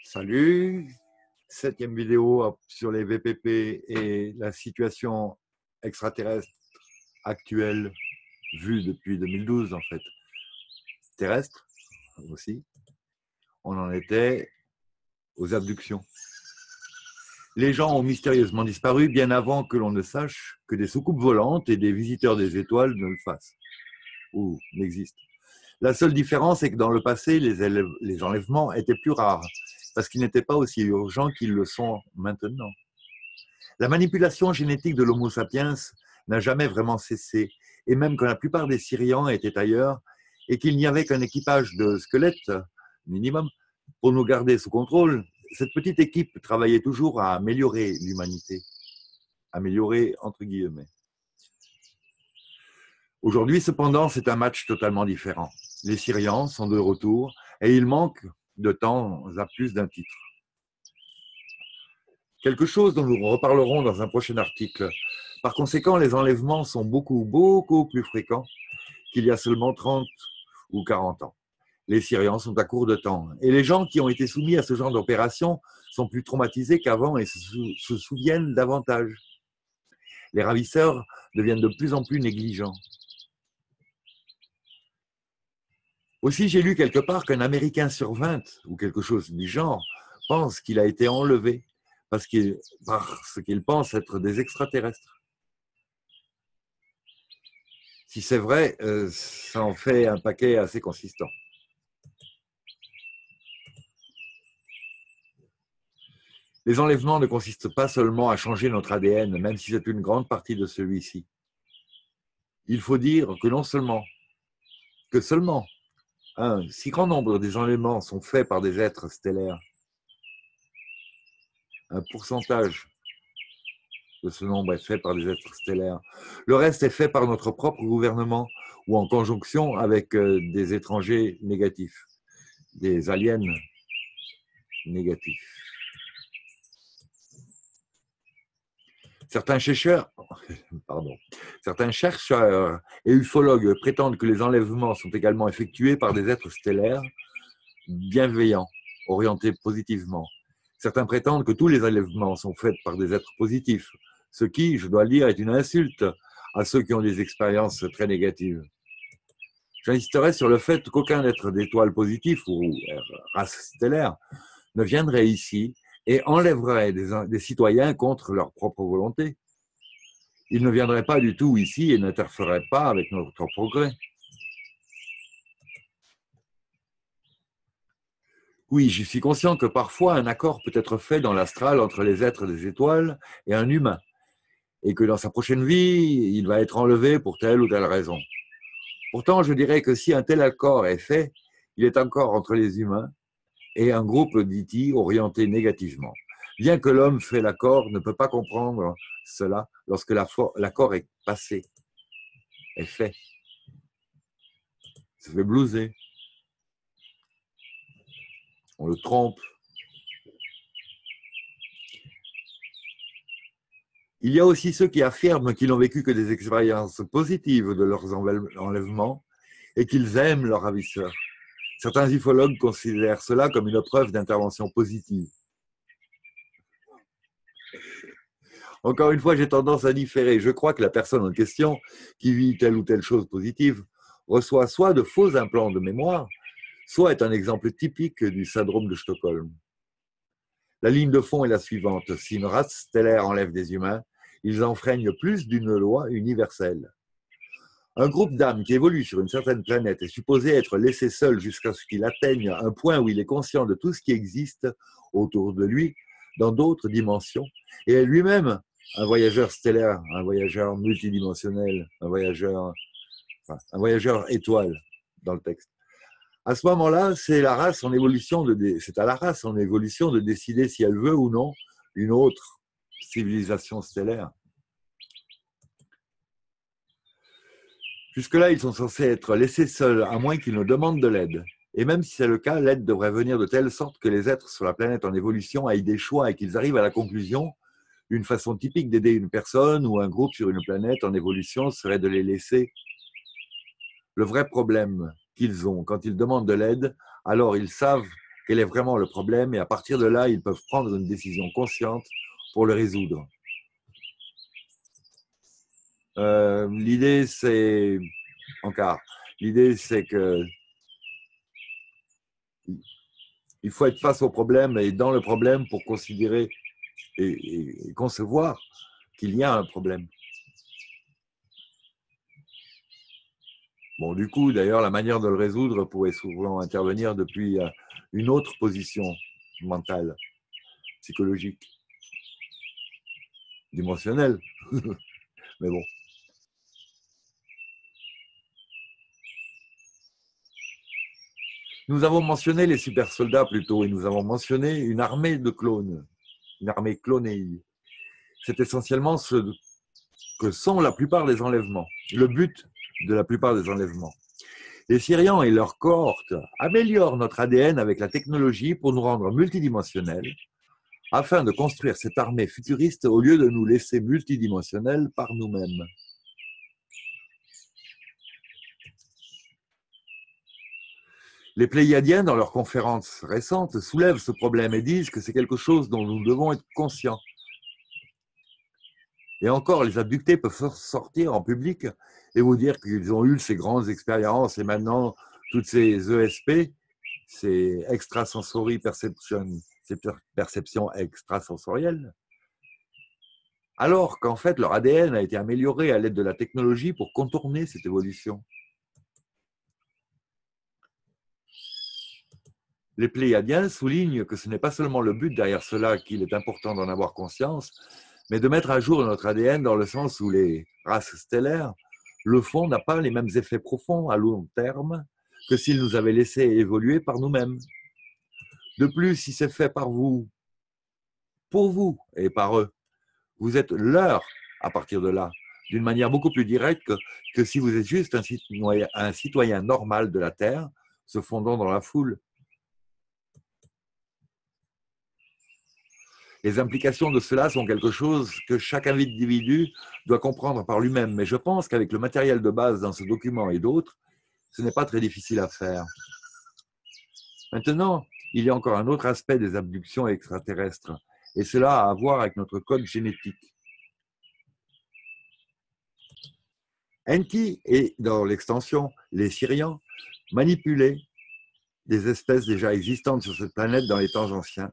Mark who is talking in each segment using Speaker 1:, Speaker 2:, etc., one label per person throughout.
Speaker 1: Salut, septième vidéo sur les VPP et la situation extraterrestre actuelle vue depuis 2012 en fait. Terrestre aussi, on en était aux abductions. Les gens ont mystérieusement disparu bien avant que l'on ne sache que des soucoupes volantes et des visiteurs des étoiles ne le fassent ou n'existent. La seule différence est que dans le passé, les enlèvements étaient plus rares parce qu'ils n'étaient pas aussi urgents qu'ils le sont maintenant. La manipulation génétique de l'Homo sapiens n'a jamais vraiment cessé, et même quand la plupart des Syriens étaient ailleurs, et qu'il n'y avait qu'un équipage de squelettes, minimum, pour nous garder sous contrôle, cette petite équipe travaillait toujours à améliorer l'humanité. Améliorer entre guillemets. Aujourd'hui, cependant, c'est un match totalement différent. Les Syriens sont de retour, et il manque de temps à plus d'un titre. Quelque chose dont nous reparlerons dans un prochain article. Par conséquent, les enlèvements sont beaucoup plus fréquents qu'il y a seulement 30 ou 40 ans. Les Syriens sont à court de temps. Et les gens qui ont été soumis à ce genre d'opération sont plus traumatisés qu'avant et se souviennent davantage. Les ravisseurs deviennent de plus en plus négligents. Aussi, j'ai lu quelque part qu'un Américain sur 20, ou quelque chose du genre, pense qu'il a été enlevé parce qu'il pense être des extraterrestres. Si c'est vrai, ça en fait un paquet assez consistant. Les enlèvements ne consistent pas seulement à changer notre ADN, même si c'est une grande partie de celui-ci. Il faut dire que seulement un si grand nombre des enlèvements sont faits par des êtres stellaires. Un pourcentage de ce nombre est fait par des êtres stellaires. Le reste est fait par notre propre gouvernement ou en conjonction avec des étrangers négatifs, des aliens négatifs. Certains chercheurs et ufologues prétendent que les enlèvements sont également effectués par des êtres stellaires bienveillants, orientés positivement. Certains prétendent que tous les enlèvements sont faits par des êtres positifs, ce qui, je dois le dire, est une insulte à ceux qui ont des expériences très négatives. J'insisterai sur le fait qu'aucun être d'étoile positif ou race stellaire ne viendrait ici et enlèverait des citoyens contre leur propre volonté. Ils ne viendraient pas du tout ici et n'interféreraient pas avec notre progrès. Oui, je suis conscient que parfois un accord peut être fait dans l'astral entre les êtres des étoiles et un humain, et que dans sa prochaine vie, il va être enlevé pour telle ou telle raison. Pourtant, je dirais que si un tel accord est fait, il est encore entre les humains et un groupe d'IT orienté négativement. Bien que l'homme fait l'accord, ne peut pas comprendre cela lorsque l'accord est passé, est fait. Ça fait blouser. On le trompe. Il y a aussi ceux qui affirment qu'ils n'ont vécu que des expériences positives de leurs enlèvements et qu'ils aiment leurs ravisseurs. Certains ufologues considèrent cela comme une preuve d'intervention positive. Encore une fois, j'ai tendance à différer. Je crois que la personne en question, qui vit telle ou telle chose positive, reçoit soit de faux implants de mémoire, soit est un exemple typique du syndrome de Stockholm. La ligne de fond est la suivante. Si une race stellaire enlève des humains, ils enfreignent plus d'une loi universelle. Un groupe d'âmes qui évolue sur une certaine planète est supposé être laissé seul jusqu'à ce qu'il atteigne un point où il est conscient de tout ce qui existe autour de lui, dans d'autres dimensions, et est lui-même un voyageur stellaire, un voyageur multidimensionnel, un voyageur étoile dans le texte. À ce moment-là, c'est à la race en évolution de décider si elle veut ou non une autre civilisation stellaire. Jusque-là, ils sont censés être laissés seuls, à moins qu'ils ne demandent de l'aide. Et même si c'est le cas, l'aide devrait venir de telle sorte que les êtres sur la planète en évolution aient des choix et qu'ils arrivent à la conclusion. Une façon typique d'aider une personne ou un groupe sur une planète en évolution serait de les laisser. Le vrai problème qu'ils ont quand ils demandent de l'aide, alors ils savent quel est vraiment le problème, et à partir de là, ils peuvent prendre une décision consciente pour le résoudre. L'idée, c'est que il faut être face au problème et dans le problème pour considérer et concevoir qu'il y a un problème. Bon, du coup, d'ailleurs, la manière de le résoudre pourrait souvent intervenir depuis une autre position mentale, psychologique, dimensionnelle. Mais bon. Nous avons mentionné les super soldats plus tôt et nous avons mentionné une armée de clones, une armée clonée. C'est essentiellement ce que sont la plupart des enlèvements, le but de la plupart des enlèvements. Les Syriens et leurs cohortes améliorent notre ADN avec la technologie pour nous rendre multidimensionnels, afin de construire cette armée futuriste au lieu de nous laisser multidimensionnels par nous-mêmes. Les Pléiadiens, dans leurs conférences récentes, soulèvent ce problème et disent que c'est quelque chose dont nous devons être conscients. Et encore, les abductés peuvent sortir en public et vous dire qu'ils ont eu ces grandes expériences et maintenant, toutes ces ESP, ces extrasensory perception, ces perceptions extrasensorielles, alors qu'en fait, leur ADN a été amélioré à l'aide de la technologie pour contourner cette évolution. Les Pléiadiens soulignent que ce n'est pas seulement le but derrière cela qu'il est important d'en avoir conscience, mais de mettre à jour notre ADN dans le sens où les races stellaires, le fond n'a pas les mêmes effets profonds à long terme que s'ils nous avaient laissé évoluer par nous-mêmes. De plus, si c'est fait par vous, pour vous et par eux, vous êtes leur à partir de là, d'une manière beaucoup plus directe que si vous êtes juste un citoyen normal de la Terre, se fondant dans la foule. Les implications de cela sont quelque chose que chaque individu doit comprendre par lui-même, mais je pense qu'avec le matériel de base dans ce document et d'autres, ce n'est pas très difficile à faire. Maintenant, il y a encore un autre aspect des abductions extraterrestres, et cela a à voir avec notre code génétique. Enki et, dans l'extension, les Syriens manipulaient des espèces déjà existantes sur cette planète dans les temps anciens,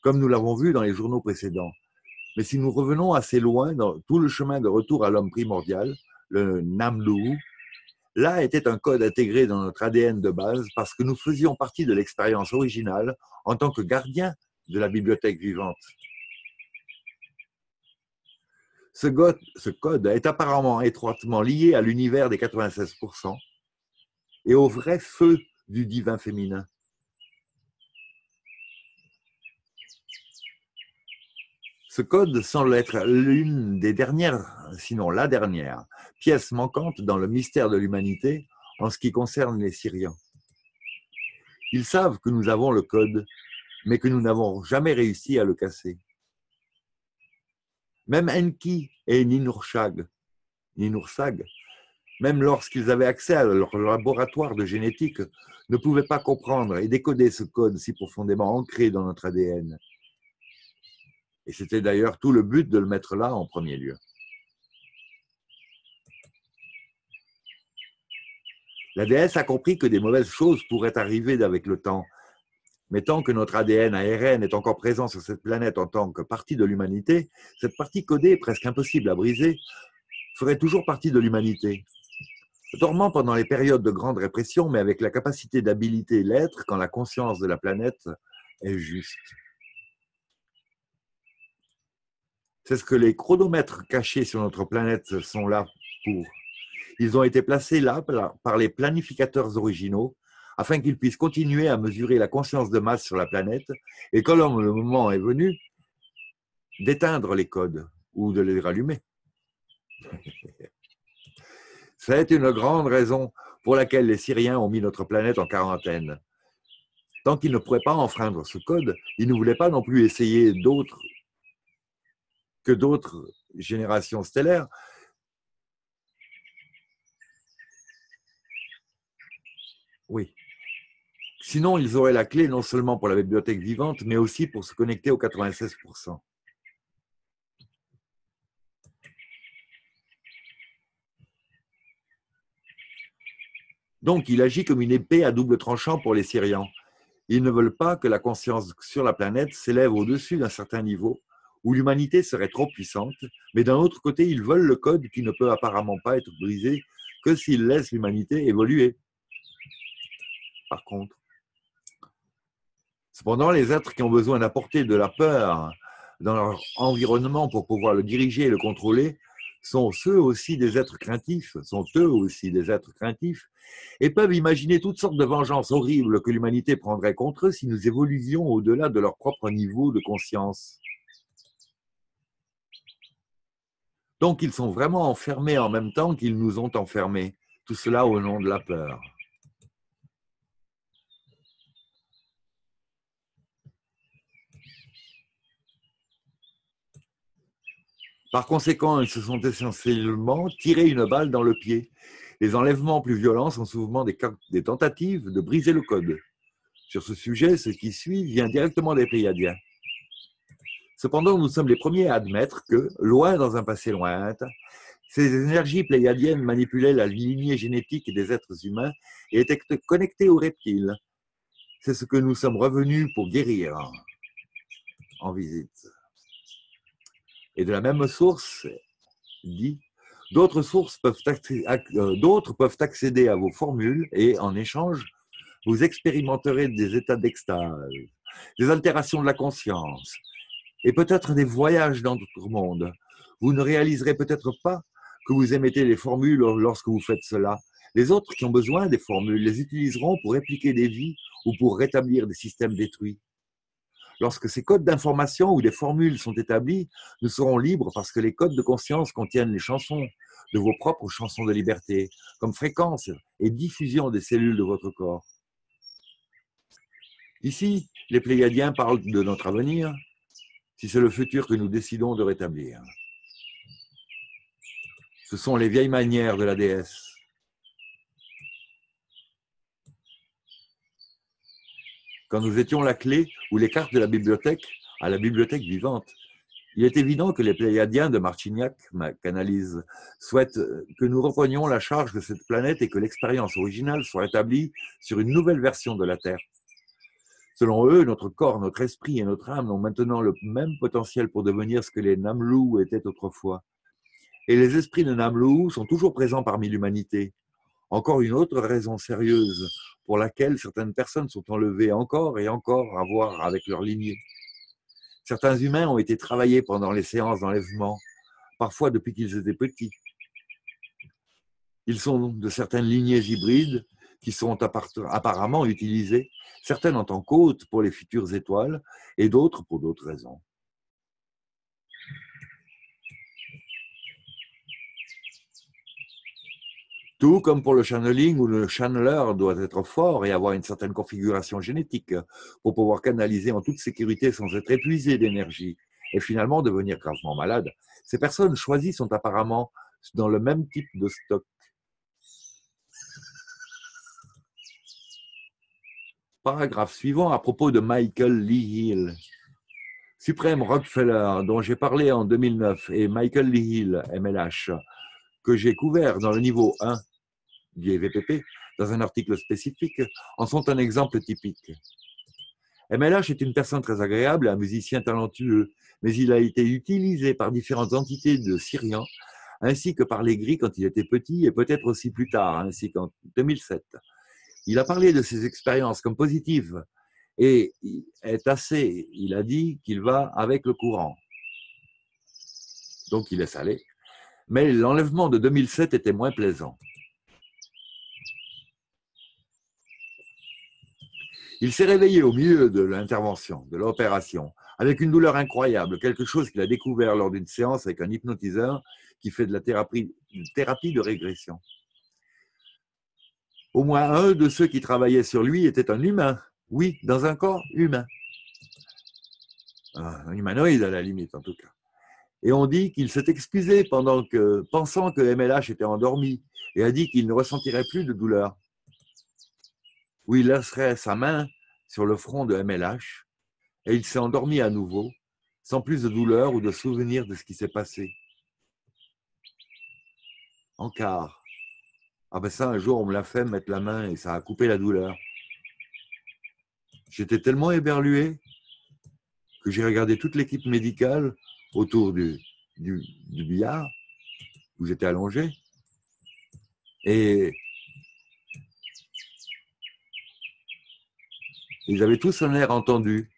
Speaker 1: comme nous l'avons vu dans les journaux précédents. Mais si nous revenons assez loin dans tout le chemin de retour à l'homme primordial, le Namlu, là était un code intégré dans notre ADN de base parce que nous faisions partie de l'expérience originale en tant que gardiens de la bibliothèque vivante. Ce code est apparemment étroitement lié à l'univers des 96% et au vrai feu du divin féminin. Ce code semble être l'une des dernières, sinon la dernière, pièce manquante dans le mystère de l'humanité en ce qui concerne les Syriens. Ils savent que nous avons le code, mais que nous n'avons jamais réussi à le casser. Même Enki et Ninurshag, même lorsqu'ils avaient accès à leur laboratoire de génétique, ne pouvaient pas comprendre et décoder ce code si profondément ancré dans notre ADN. Et c'était d'ailleurs tout le but de le mettre là en premier lieu. La déesse a compris que des mauvaises choses pourraient arriver avec le temps. Mais tant que notre ADN ARN est encore présent sur cette planète en tant que partie de l'humanité, cette partie codée, presque impossible à briser, ferait toujours partie de l'humanité. Dormant pendant les périodes de grande répression, mais avec la capacité d'habiliter l'être quand la conscience de la planète est juste. C'est ce que les chronomètres cachés sur notre planète sont là pour. Ils ont été placés là par les planificateurs originaux afin qu'ils puissent continuer à mesurer la conscience de masse sur la planète et quand le moment est venu, d'éteindre les codes ou de les rallumer. C'est une grande raison pour laquelle les Syriens ont mis notre planète en quarantaine. Tant qu'ils ne pourraient pas enfreindre ce code, ils ne voulaient pas non plus essayer d'autres générations stellaires. Oui. Sinon, ils auraient la clé non seulement pour la bibliothèque vivante, mais aussi pour se connecter aux 96%. Donc, il agit comme une épée à double tranchant pour les Syriens. Ils ne veulent pas que la conscience sur la planète s'élève au-dessus d'un certain niveau où l'humanité serait trop puissante, mais d'un autre côté, ils veulent le code qui ne peut apparemment pas être brisé que s'ils laissent l'humanité évoluer. Par contre, cependant, les êtres qui ont besoin d'apporter de la peur dans leur environnement pour pouvoir le diriger et le contrôler sont eux aussi des êtres craintifs, et peuvent imaginer toutes sortes de vengeances horribles que l'humanité prendrait contre eux si nous évoluions au-delà de leur propre niveau de conscience. Donc, ils sont vraiment enfermés en même temps qu'ils nous ont enfermés, tout cela au nom de la peur. Par conséquent, ils se sont essentiellement tirés une balle dans le pied. Les enlèvements plus violents sont souvent des tentatives de briser le code. Sur ce sujet, ce qui suit vient directement des Pléiadiens. Cependant, nous sommes les premiers à admettre que, loin dans un passé lointain, ces énergies pléiadiennes manipulaient la lignée génétique des êtres humains et étaient connectées aux reptiles. C'est ce que nous sommes revenus pour guérir en visite. Et de la même source, dit, d'autres peuvent accéder à vos formules et, en échange, vous expérimenterez des états d'extase, des altérations de la conscience et peut-être des voyages dans d'autres mondes. Vous ne réaliserez peut-être pas que vous émettez les formules lorsque vous faites cela. Les autres qui ont besoin des formules les utiliseront pour répliquer des vies ou pour rétablir des systèmes détruits. Lorsque ces codes d'information ou des formules sont établis, nous serons libres parce que les codes de conscience contiennent les chansons de vos propres chansons de liberté, comme fréquence et diffusion des cellules de votre corps. Ici, les Pléiadiens parlent de notre avenir, si c'est le futur que nous décidons de rétablir. Ce sont les vieilles manières de la déesse. Quand nous étions la clé ou les cartes de la bibliothèque à la bibliothèque vivante, il est évident que les Pléiadiens de Marcignac, ma canalise, souhaitent que nous reprenions la charge de cette planète et que l'expérience originale soit établie sur une nouvelle version de la Terre. Selon eux, notre corps, notre esprit et notre âme ont maintenant le même potentiel pour devenir ce que les Namlou étaient autrefois. Et les esprits de Namlou sont toujours présents parmi l'humanité. Encore une autre raison sérieuse pour laquelle certaines personnes sont enlevées encore et encore à voir avec leur lignée. Certains humains ont été travaillés pendant les séances d'enlèvement, parfois depuis qu'ils étaient petits. Ils sont de certaines lignées hybrides qui sont apparemment utilisées, certaines en tant qu'hôtes pour les futures étoiles et d'autres pour d'autres raisons. Tout comme pour le channeling où le channeler doit être fort et avoir une certaine configuration génétique pour pouvoir canaliser en toute sécurité sans être épuisé d'énergie et finalement devenir gravement malade. Ces personnes choisies sont apparemment dans le même type de stock. Paragraphe suivant à propos de Michael Lee Hill. Supreme Rockefeller, dont j'ai parlé en 2009, et Michael Lee Hill, MLH, que j'ai couvert dans le niveau 1 du VPP, dans un article spécifique, en sont un exemple typique. MLH est une personne très agréable et un musicien talentueux, mais il a été utilisé par différentes entités de Syriens, ainsi que par les Gris quand il était petit et peut-être aussi plus tard, ainsi qu'en 2007. Il a parlé de ses expériences comme positives et il a dit qu'il va avec le courant. Donc il laisse aller. Mais l'enlèvement de 2007 était moins plaisant. Il s'est réveillé au milieu de l'intervention, de l'opération, avec une douleur incroyable, quelque chose qu'il a découvert lors d'une séance avec un hypnotiseur qui fait de la thérapie de régression. Au moins un de ceux qui travaillaient sur lui était un humain, oui, dans un corps humain. Un humanoïde à la limite en tout cas. Et on dit qu'il s'est excusé pensant que MLH était endormi et a dit qu'il ne ressentirait plus de douleur. où il laisserait sa main sur le front de MLH et il s'est endormi à nouveau, sans plus de douleur ou de souvenir de ce qui s'est passé. En quart. Ah ben ça, un jour, on me l'a fait mettre la main et ça a coupé la douleur. J'étais tellement éberlué que j'ai regardé toute l'équipe médicale autour du billard où j'étais allongé. Et ils avaient tous un air entendu.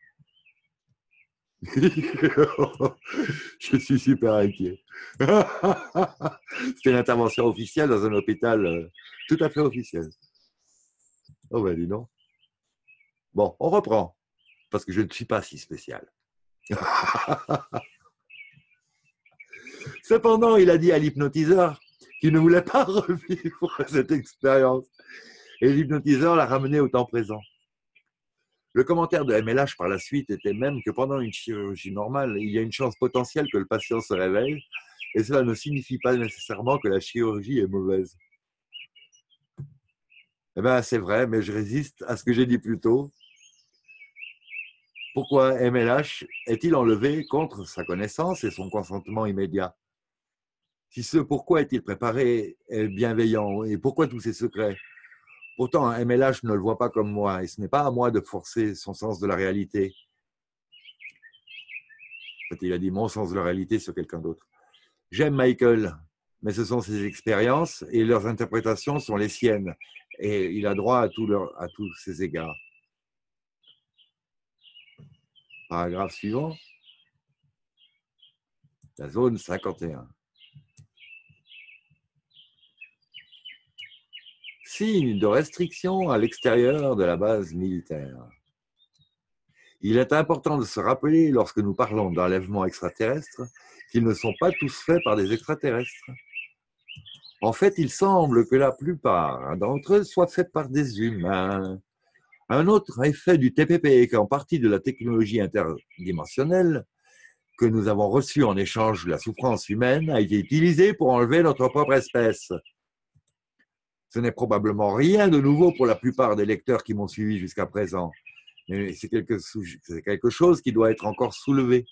Speaker 1: Je suis super inquiet. C'était une intervention officielle dans un hôpital tout à fait officiel. Oh ben dis donc. Bon, on reprend, parce que je ne suis pas si spécial. Cependant, il a dit à l'hypnotiseur qu'il ne voulait pas revivre cette expérience. Et l'hypnotiseur l'a ramené au temps présent. Le commentaire de MLH par la suite était même que pendant une chirurgie normale, il y a une chance potentielle que le patient se réveille, et cela ne signifie pas nécessairement que la chirurgie est mauvaise. Eh bien, c'est vrai, mais je résiste à ce que j'ai dit plus tôt. Pourquoi MLH est-il enlevé contre sa connaissance et son consentement immédiat? Si ce pourquoi est-il préparé est bienveillant, et pourquoi tous ces secrets? Pourtant, MLH ne le voit pas comme moi, et ce n'est pas à moi de forcer son sens de la réalité. En fait, il a dit mon sens de la réalité sur quelqu'un d'autre. J'aime Michael, mais ce sont ses expériences et leurs interprétations sont les siennes. Et il a droit à tous ses égards. Paragraphe suivant. La zone 51. Signe de restriction à l'extérieur de la base militaire. Il est important de se rappeler, lorsque nous parlons d'enlèvements extraterrestres, qu'ils ne sont pas tous faits par des extraterrestres. En fait, il semble que la plupart d'entre eux soient faits par des humains. Un autre effet du TPP est qu'en partie de la technologie interdimensionnelle que nous avons reçue en échange de la souffrance humaine a été utilisée pour enlever notre propre espèce. Ce n'est probablement rien de nouveau pour la plupart des lecteurs qui m'ont suivi jusqu'à présent, mais c'est quelque chose qui doit être encore soulevé.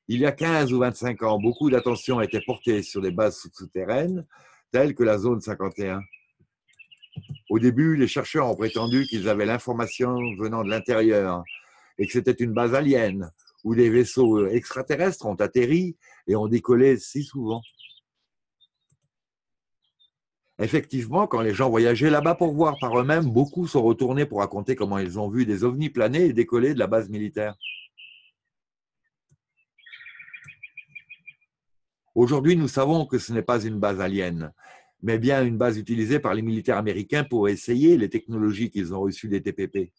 Speaker 1: Il y a 15 ou 25 ans, beaucoup d'attention a été portée sur des bases souterraines, telles que la zone 51. Au début, les chercheurs ont prétendu qu'ils avaient l'information venant de l'intérieur et que c'était une base alien où des vaisseaux extraterrestres ont atterri et ont décollé si souvent. Effectivement, quand les gens voyageaient là-bas pour voir par eux-mêmes, beaucoup sont retournés pour raconter comment ils ont vu des ovnis planer et décoller de la base militaire. Aujourd'hui, nous savons que ce n'est pas une base alien, mais bien une base utilisée par les militaires américains pour essayer les technologies qu'ils ont reçues des TPP.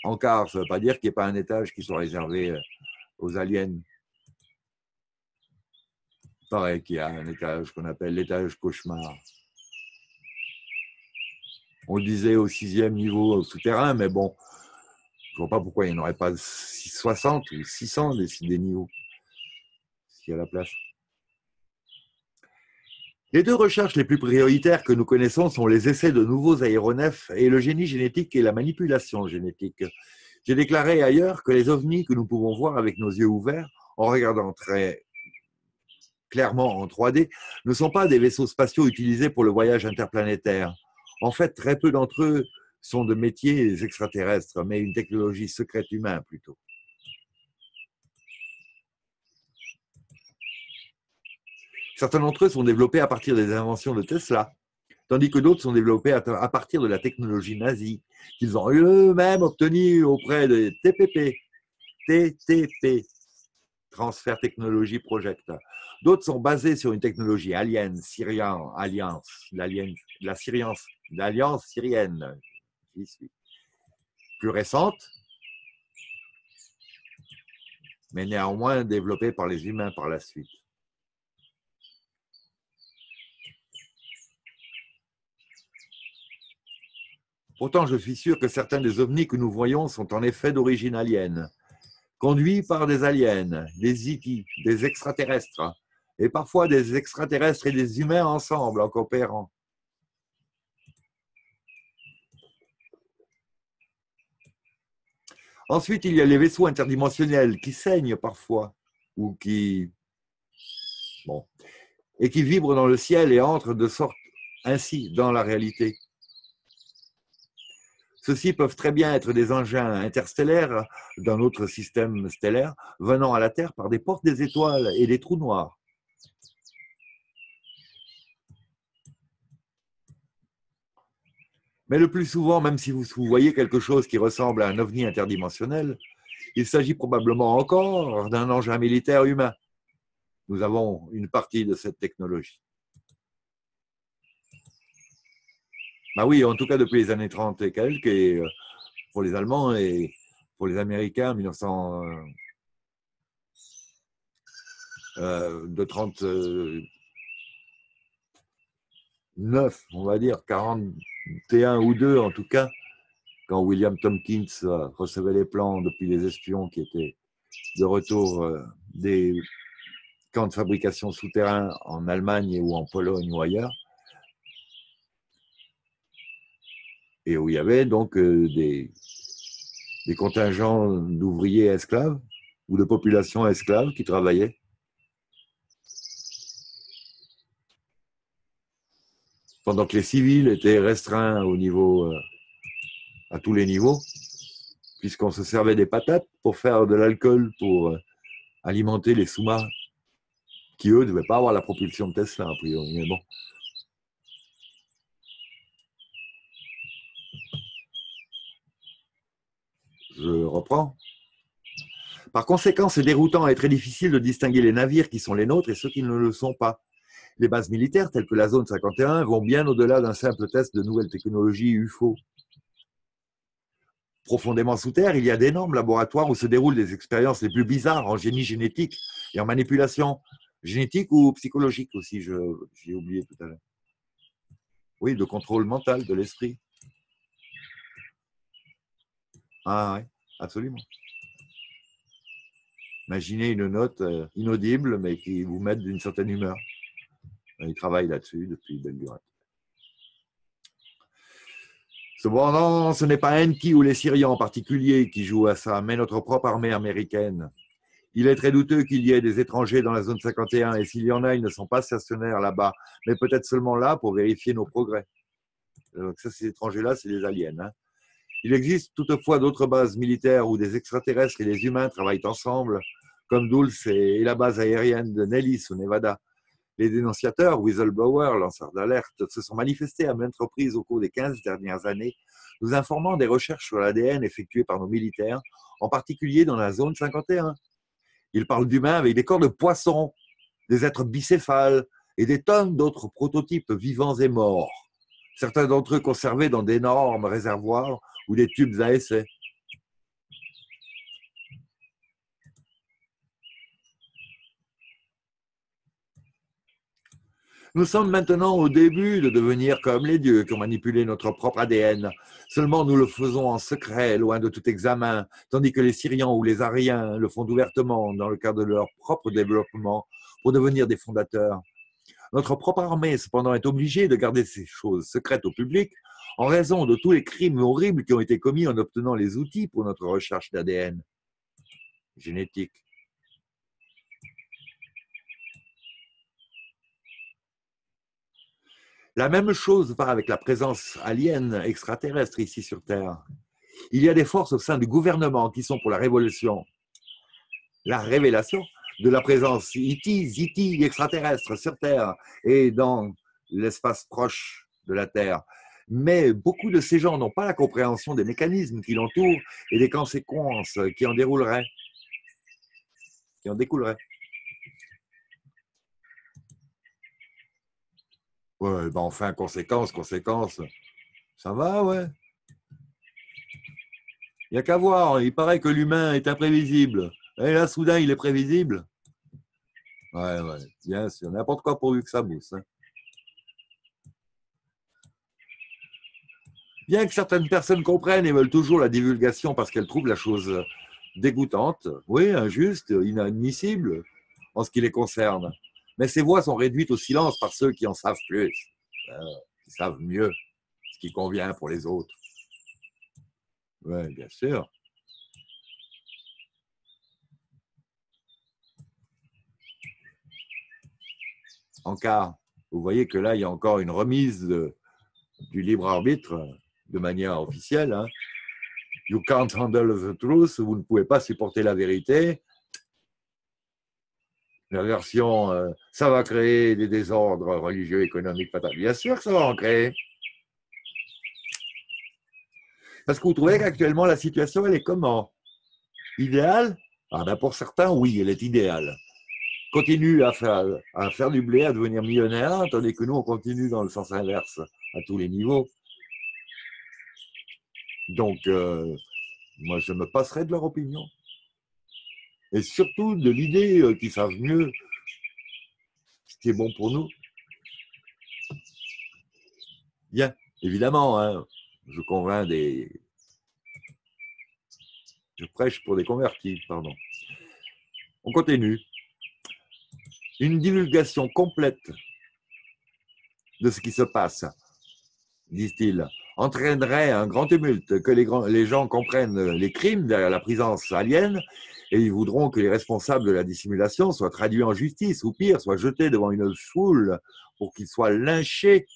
Speaker 1: En quart, ça ne veut pas dire qu'il n'y ait pas un étage qui soit réservé aux aliens. Pareil qu'il y a un étage qu'on appelle l'étage cauchemar. On le disait au 6e niveau souterrain, mais bon, je ne vois pas pourquoi il n'y en aurait pas 60 ou 600 des niveaux, s'il y a la place. Les deux recherches les plus prioritaires que nous connaissons sont les essais de nouveaux aéronefs et le génie génétique et la manipulation génétique. J'ai déclaré ailleurs que les ovnis que nous pouvons voir avec nos yeux ouverts, en regardant très clairement en 3D, ne sont pas des vaisseaux spatiaux utilisés pour le voyage interplanétaire. En fait, très peu d'entre eux sont de métiers extraterrestres, mais une technologie secrète humaine plutôt. Certains d'entre eux sont développés à partir des inventions de Tesla, tandis que d'autres sont développés à partir de la technologie nazie qu'ils ont eux-mêmes obtenue auprès des TPP, TTP, Transfer Technology Project. D'autres sont basés sur une technologie alien, Syrian, alliance, l'alliance syrienne, plus récente, mais néanmoins développée par les humains par la suite. Pourtant, je suis sûr que certains des ovnis que nous voyons sont en effet d'origine alienne, conduits par des aliens, des E.T., des extraterrestres, et parfois des extraterrestres et des humains ensemble, en coopérant. Ensuite, il y a les vaisseaux interdimensionnels qui saignent parfois, ou qui, bon, et qui vibrent dans le ciel et entrent de sorte ainsi dans la réalité. Ceux-ci peuvent très bien être des engins interstellaires d'un autre système stellaire venant à la Terre par des portes des étoiles et des trous noirs. Mais le plus souvent, même si vous voyez quelque chose qui ressemble à un ovni interdimensionnel, il s'agit probablement encore d'un engin militaire humain. Nous avons une partie de cette technologie. Bah oui, en tout cas depuis les années 30 et quelques, et pour les Allemands et pour les Américains en 1900, de 39, on va dire, 41 ou 2 en tout cas, quand William Tompkins recevait les plans depuis les espions qui étaient de retour des camps de fabrication souterrains en Allemagne ou en Pologne ou ailleurs, et où il y avait donc des contingents d'ouvriers esclaves ou de populations esclaves qui travaillaient. Pendant que les civils étaient restreints au niveau, à tous les niveaux, puisqu'on se servait des patates pour faire de l'alcool pour alimenter les sous-marins, qui eux ne devaient pas avoir la propulsion de Tesla, a priori. Mais bon. Je reprends. Par conséquent, c'est déroutant et très difficile de distinguer les navires qui sont les nôtres et ceux qui ne le sont pas. Les bases militaires, telles que la zone 51, vont bien au-delà d'un simple test de nouvelles technologies UFO. Profondément sous terre, il y a d'énormes laboratoires où se déroulent des expériences les plus bizarres en génie génétique et en manipulation génétique ou psychologique aussi, j'ai oublié tout à l'heure. Oui, de contrôle mental de l'esprit. Ah oui, absolument. Imaginez une note inaudible, mais qui vous met d'une certaine humeur. Ils travaillent là-dessus depuis belle lurette. Cependant, ce n'est pas Enki ou les Syriens en particulier qui jouent à ça, mais notre propre armée américaine. Il est très douteux qu'il y ait des étrangers dans la zone 51, et s'il y en a, ils ne sont pas stationnaires là-bas, mais peut-être seulement là pour vérifier nos progrès. Donc ça, ces étrangers-là, c'est des aliens. Hein. Il existe toutefois d'autres bases militaires où des extraterrestres et des humains travaillent ensemble, comme Dulce et la base aérienne de Nellis au Nevada. Les dénonciateurs, whistleblowers, lanceurs d'alerte, se sont manifestés à maintes reprises au cours des 15 dernières années, nous informant des recherches sur l'ADN effectuées par nos militaires, en particulier dans la zone 51. Ils parlent d'humains avec des corps de poissons, des êtres bicéphales et des tonnes d'autres prototypes vivants et morts, certains d'entre eux conservés dans d'énormes réservoirs ou des tubes à essai. Nous sommes maintenant au début de devenir comme les dieux qui ont manipulé notre propre ADN. Seulement, nous le faisons en secret, loin de tout examen, tandis que les Syriens ou les Ariens le font ouvertement dans le cadre de leur propre développement pour devenir des fondateurs. Notre propre armée, cependant, est obligée de garder ces choses secrètes au public en raison de tous les crimes horribles qui ont été commis en obtenant les outils pour notre recherche d'ADN génétique. La même chose va avec la présence alien extraterrestre ici sur Terre. Il y a des forces au sein du gouvernement qui sont pour la révolution, la révélation de la présence ET extraterrestre sur Terre et dans l'espace proche de la Terre. Mais beaucoup de ces gens n'ont pas la compréhension des mécanismes qui l'entourent et des conséquences qui en découleraient. Ouais, ben enfin, conséquences, ça va, ouais. Il n'y a qu'à voir, il paraît que l'humain est imprévisible. Et là, soudain, il est prévisible. Ouais, bien sûr, n'importe quoi pourvu que ça bousse. Hein. Bien que certaines personnes comprennent et veulent toujours la divulgation parce qu'elles trouvent la chose dégoûtante, oui, injuste, inadmissible en ce qui les concerne. Mais ces voix sont réduites au silence par ceux qui en savent plus, qui savent mieux ce qui convient pour les autres. Oui, bien sûr. en cas, vous voyez que là, il y a encore une remise du libre arbitre de manière officielle. Hein. You can't handle the truth, vous ne pouvez pas supporter la vérité. La version, ça va créer des désordres religieux, économiques, fatals. Bien sûr que ça va en créer. Parce que vous trouvez qu'actuellement, la situation, elle est comment? Idéale? Ah ben pour certains, oui, elle est idéale. Continue à faire du blé, à devenir millionnaire, tandis que nous, on continue dans le sens inverse à tous les niveaux. Donc, moi, je me passerai de leur opinion. Et surtout de l'idée qu'ils savent mieux ce qui est bon pour nous. Bien, évidemment, hein, je convainc je prêche pour des convertis, pardon. On continue. Une divulgation complète de ce qui se passe, disent-ils, entraînerait un grand tumulte, que les gens comprennent les crimes derrière la présence alienne et ils voudront que les responsables de la dissimulation soient traduits en justice ou pire, soient jetés devant une foule pour qu'ils soient lynchés.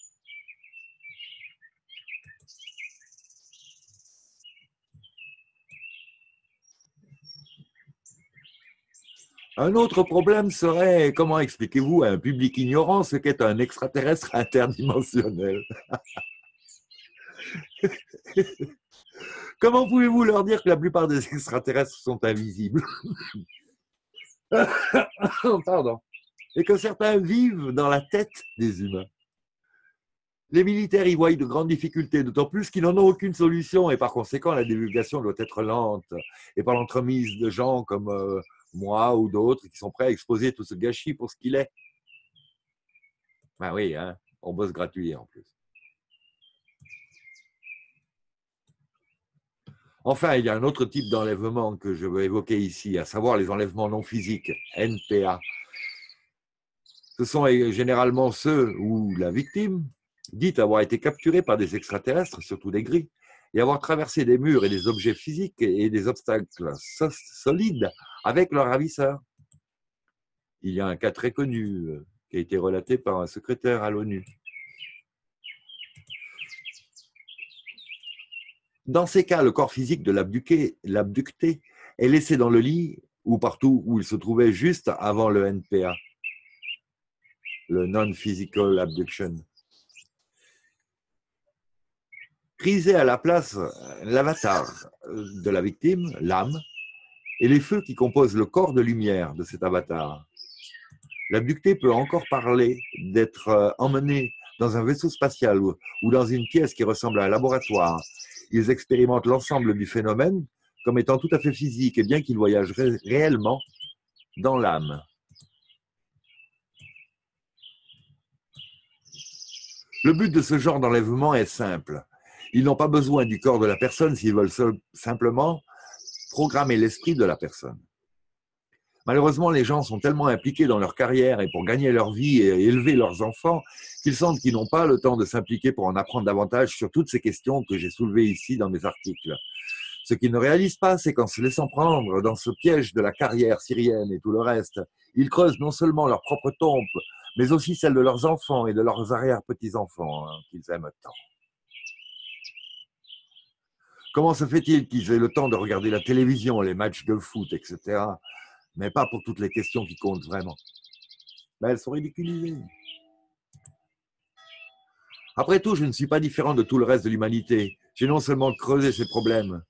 Speaker 1: Un autre problème serait, comment expliquez-vous à un public ignorant ce qu'est un extraterrestre interdimensionnel? Comment pouvez-vous leur dire que la plupart des extraterrestres sont invisibles? Pardon. Et que certains vivent dans la tête des humains. Les militaires y voient de grandes difficultés, d'autant plus qu'ils n'en ont aucune solution et par conséquent la divulgation doit être lente et par l'entremise de gens comme moi ou d'autres qui sont prêts à exposer tout ce gâchis pour ce qu'il est. Ben oui, hein, on bosse gratuit en plus. Enfin, il y a un autre type d'enlèvement que je veux évoquer ici, à savoir les enlèvements non physiques, NPA. Ce sont généralement ceux où la victime dit avoir été capturée par des extraterrestres, surtout des gris, et avoir traversé des murs et des objets physiques et des obstacles solides avec leur ravisseur. Il y a un cas très connu qui a été relaté par un secrétaire à l'ONU. Dans ces cas, le corps physique de l'abducté est laissé dans le lit ou partout où il se trouvait juste avant le NPA, le Non-Physical Abduction. Prisé à la place l'avatar de la victime, l'âme, et les feux qui composent le corps de lumière de cet avatar. L'abducté peut encore parler d'être emmené dans un vaisseau spatial ou dans une pièce qui ressemble à un laboratoire. Ils expérimentent l'ensemble du phénomène comme étant tout à fait physique et bien qu'ils voyagent réellement dans l'âme. Le but de ce genre d'enlèvement est simple. Ils n'ont pas besoin du corps de la personne s'ils veulent simplement programmer l'esprit de la personne. Malheureusement, les gens sont tellement impliqués dans leur carrière et pour gagner leur vie et élever leurs enfants qu'ils sentent qu'ils n'ont pas le temps de s'impliquer pour en apprendre davantage sur toutes ces questions que j'ai soulevées ici dans mes articles. Ce qu'ils ne réalisent pas, c'est qu'en se laissant prendre dans ce piège de la carrière syrienne et tout le reste, ils creusent non seulement leur propre tombe, mais aussi celle de leurs enfants et de leurs arrière-petits-enfants qu'ils aiment tant. Comment se fait-il qu'ils aient le temps de regarder la télévision, les matchs de foot, etc., mais pas pour toutes les questions qui comptent vraiment? Ben, elles sont ridiculisées. Après tout, je ne suis pas différent de tout le reste de l'humanité. J'ai non seulement creusé ces problèmes,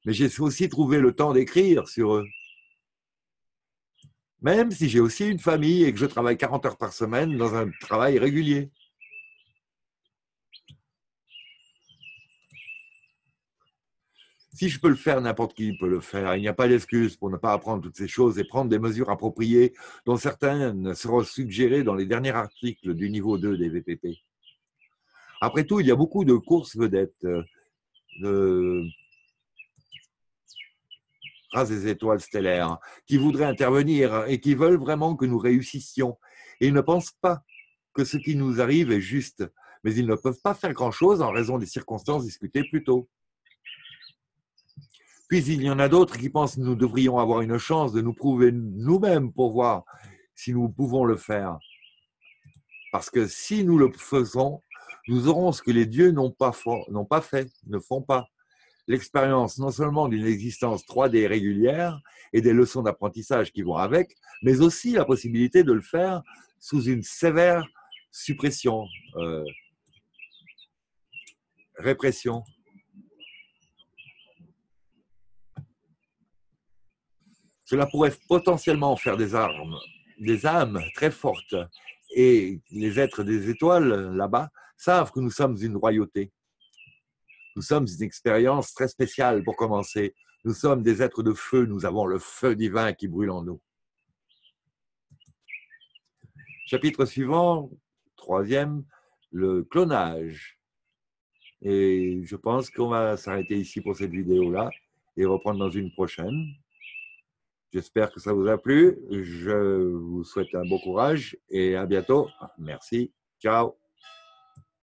Speaker 1: mais j'ai aussi trouvé le temps d'écrire sur eux. Même si j'ai aussi une famille et que je travaille 40 heures par semaine dans un travail régulier. Si je peux le faire, n'importe qui peut le faire. Il n'y a pas d'excuse pour ne pas apprendre toutes ces choses et prendre des mesures appropriées dont certaines seront suggérées dans les derniers articles du niveau 2 des VPP. Après tout, il y a beaucoup de courses vedettes, de races des étoiles stellaires, qui voudraient intervenir et qui veulent vraiment que nous réussissions. Et ils ne pensent pas que ce qui nous arrive est juste, mais ils ne peuvent pas faire grand-chose en raison des circonstances discutées plus tôt. Puis il y en a d'autres qui pensent que nous devrions avoir une chance de nous prouver nous-mêmes pour voir si nous pouvons le faire. Parce que si nous le faisons, nous aurons ce que les dieux n'ont pas fait, ne font pas. L'expérience non seulement d'une existence 3D régulière et des leçons d'apprentissage qui vont avec, mais aussi la possibilité de le faire sous une sévère suppression, répression. Cela pourrait potentiellement faire des âmes très fortes. Et les êtres des étoiles, là-bas, savent que nous sommes une royauté. Nous sommes une expérience très spéciale pour commencer. Nous sommes des êtres de feu, nous avons le feu divin qui brûle en nous. Chapitre suivant, 3e, le clonage. Et je pense qu'on va s'arrêter ici pour cette vidéo-là et reprendre dans une prochaine. J'espère que ça vous a plu. Je vous souhaite un bon courage et à bientôt. Merci. Ciao.